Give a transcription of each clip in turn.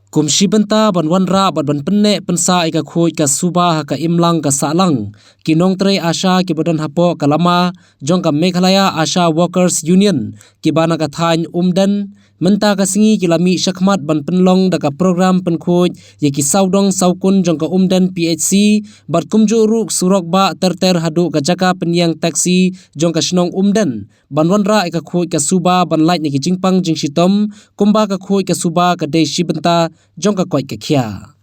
Kumshi benta ban wanra ban penne pensa ika khoi ka suba ka imlang ka salang kinong tre asha ki bodan hapo kalama jong ka Meghalaya Asha Workers Union ki bana ka thain umdan menta ka singi kilami shakmat ban penlong da ka program penkhoi ye ki saudong saukun jong ka umdan PHC bat kumju ruk surok ba terter hadu ka jaka penyang taksi jong ka shnong umdan ban wanra ika khoi ka suba ban light ni ki jingpang jingshitom kumba ka khoi ka suba ka de shibenta jong ka koi ka khia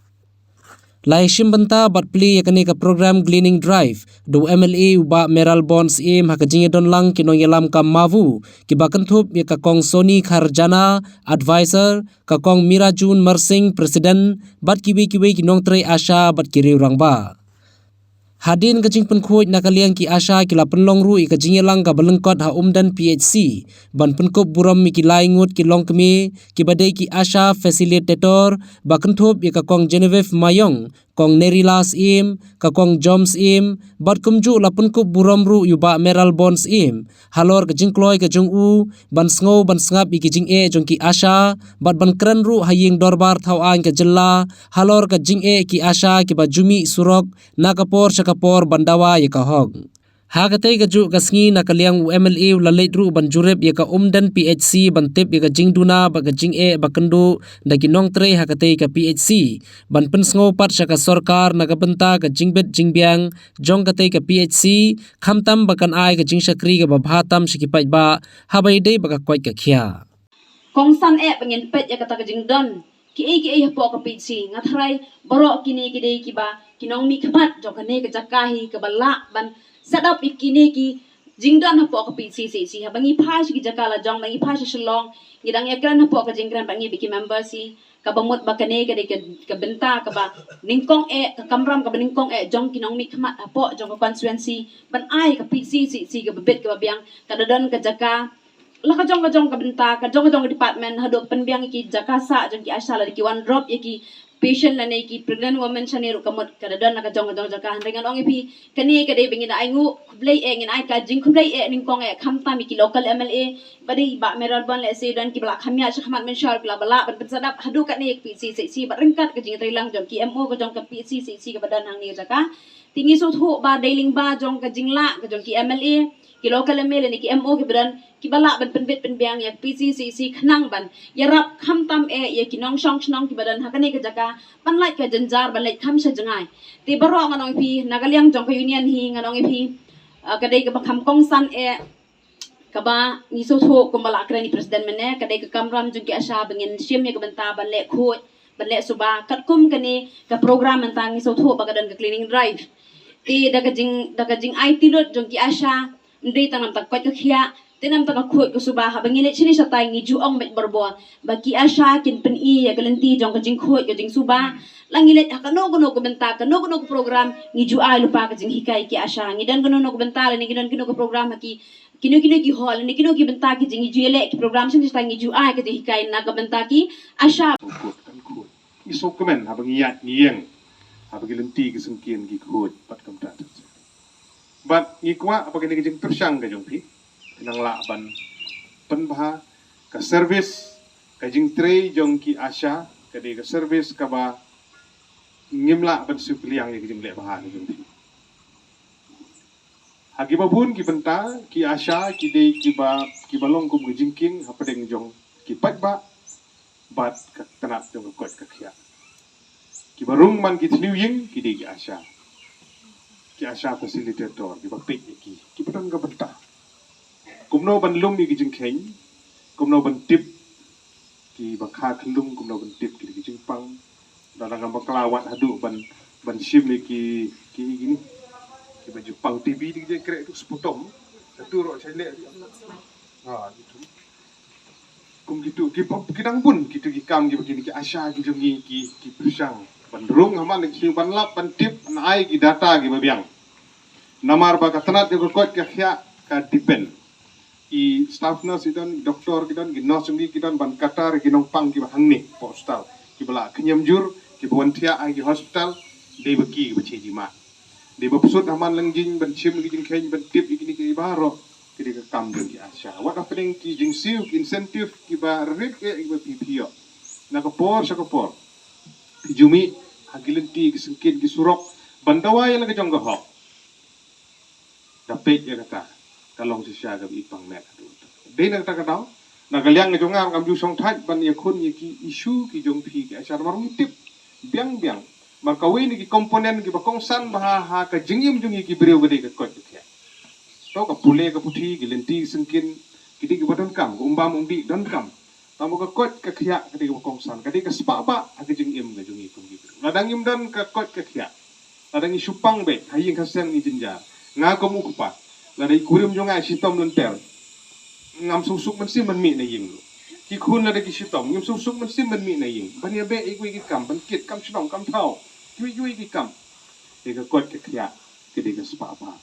lai shimbanta bat pli yakani ka program cleaning drive do MLA uba Meral Bonds im haka jinge don lang kinong yalam ka mavu ki bakan thup ya ka kong Soni Kharjana advisor ka kong Mirajun Mersing president bat kiwi kinong tre Asha bat kiri rangba hadin ka jing penkhoi nakaliang ki Asha kila penlong ru ka jinge lang ka balengkot ha umdan PHC ban penkop buram mi ki lai ngut ki long kemi ki badai ki Asha facilitator bakan thup ya ka kong Genevieve Mayong kong Nerilas im ka kong Joms im bat kumju la penkop buram ru yuba Meral Bonds im halor ka jing kloi ka jung u ban sngo ban sngap ki jing e jong ki Asha bat ban kran ru haying dorbar thau an ka jella halor ka jing e ki Asha ki ba jumi surok nakapor kapor bandawa ya ka hog hagate ga ju gasngi nakaliang MLA lalet ru banjurep ya ka umdan PHC bantep ya ka jingduna ba ka jing e bakendu dagi nong tre hagate ka PHC ban pensngo pat saka sarkar nagabenta ka jingbet jingbyang jong kate ka PHC khamtam bakan ai ka jingsakri ka babhatam sikipai ba habai dei ba ka kwai ka khia kongsan e pengen pet ya kata ka jingdon ki hapo ka PHC ngatrai borok kini kidei kiba kinong mi khamat jokane ka jakahi ka bala ban sadap ikini ki jingdan hapo ka PCC habangi phai ki jakala jong bangi phai shalong ngidang ekran hapo ka jingran bangi biki member si ka bamut bakane ka benta ka ba ningkong e ka kamram ka ningkong e jong kinong mi khamat hapo jong ka constituency ban ai ka PCC ka bebet ka biang ka dadon ka jaka laka jong ka benta ka jong department hado penbiang ki jakasa jong ki asala ki one drop ki patient lane ki pregnant woman chane ru kamot kada don naka jong jaka handengan ong ipi kani kade bingin aingu kublai e ngin ai ka jing kublai e ningkong e khamta mi ki local MLA badi ba Meral Bon le se don ki bla khamya shakhamat men shar bla bala ban sadap hadu kat ni PCC ba ringkat ka jing trilang jong ki MO ka jong ka PCC ka badan hang ni jaka tingi so thu ba dailing ba jong ka jingla ka jong ki MLA ki local MLA ni ki MO ki badan ki bala ban penbit penbiang ya PCC khnang ban yarap khamtam e ya ki nong shong ki badan hakane ka jaka ban lai ka janjar ban lai kham sha jangai ti baro nganong pi nagaliang jong ka union hi nganong pi kadai ka kham kong san e kaba ni so tho ko mala krani president mene kadai ka kamram jong ki Asha bangin sim ya ka banta ban le khoi ban le suba kat kum kani ka program mentang ni so tho bagadan ka cleaning drive ti daga jing IT lot jong ki Asha ndai tanam tak pat ka khia tinam tak khoi ko suba ha bangile chini sa tay ngi juong met barbo baki Asha kin pen i ya galenti jong ka jing khoi ka jing suba langile hakano ko benta kano ko program ngi ju ai lupa ka jing hikai ki Asha ngi dan kano ko benta ni gidan kino ko program ki kino ki hall ni kino ki benta ki jing ju ele ki program sin sa ngi ju ai ka jing hikai na ka benta ki Asha isok kemen ha bangiyat ngieng ha bagilenti ki sengkien ki khoi pat kam ta bat ngikwa apa kini jing tersang ka jong pi nang la ban penbha ka service ka jing tre jong ki Asha ka de ka service ka ba ngimla ban supliang ki jing le bah ni jong pi hagi babun ki benta ki Asha ki de ki balong kum jing king ha padeng jong ki pat ba bat ka tanap jong ko ka khia ki barung man ki thliu ying ki de ki Asha facilitator di bakti ki pedang ka benta kumno ban lum ki jing kheng kumno ban tip ki bakha khlum kumno ban tip ki jing pang dadang baklawat hadu ban shim ki gini ki baju pang TV di je krek tu sepotong satu ro chale ha gitu kum gitu ki dang pun gitu ki kam ki begini ki Asha ki jong ki pusang bandrung haman ki ban lap ban tip ai ki data ki babiang namar ba katanat ko kot ka khia ka depend i staff nurse idan doktor kidan gi nurse ngi kidan ban katar gi nong pang ki hangni postal ki bala knyam jur ki bontia ai gi hospital de baki gi bache ji ma de bapsut haman langjing ban chim gi jing khen ban tip gi ni ki baro ki de ka kam gi Asha what happening ki jing siu incentive ki ba rik e gi ba PPO na ko por sa ko por Jumi hagilenti kisengkin kisurok bandawai lagi jong gahok. Dapet ya kata kalong sisya gab ipang net. Dei nak tak kataw nagaliang na jong ngam ju song thaj ban ya kun ya ki isu ki jong phi ki asar marung tip biang biang markawi ni ki komponen ki bakong san baha ka jingim jong ki breu gede ka kot kya. Tau ka pule ka puthi ki lenti sengkin kidi ki badan kam umbam umdi dan kam. Tamu ka kot ka khia kadi ka bakong san kadi ka spa ba ag jingim ga jong ki ladang im dan ka kot ka khia. Ladang i supang be haying kasang ni jinja nga ko mu kupa ladai kurim jong ai sitom nun tel ngam susuk man sim man mi na ying ki khun ladai ki sitom ngam susuk man sim man mi na ying ban ya be igui ki kam ban kit kam chnong kam thau yui yui ki kam e ka kot ka khia ke de ka spa ba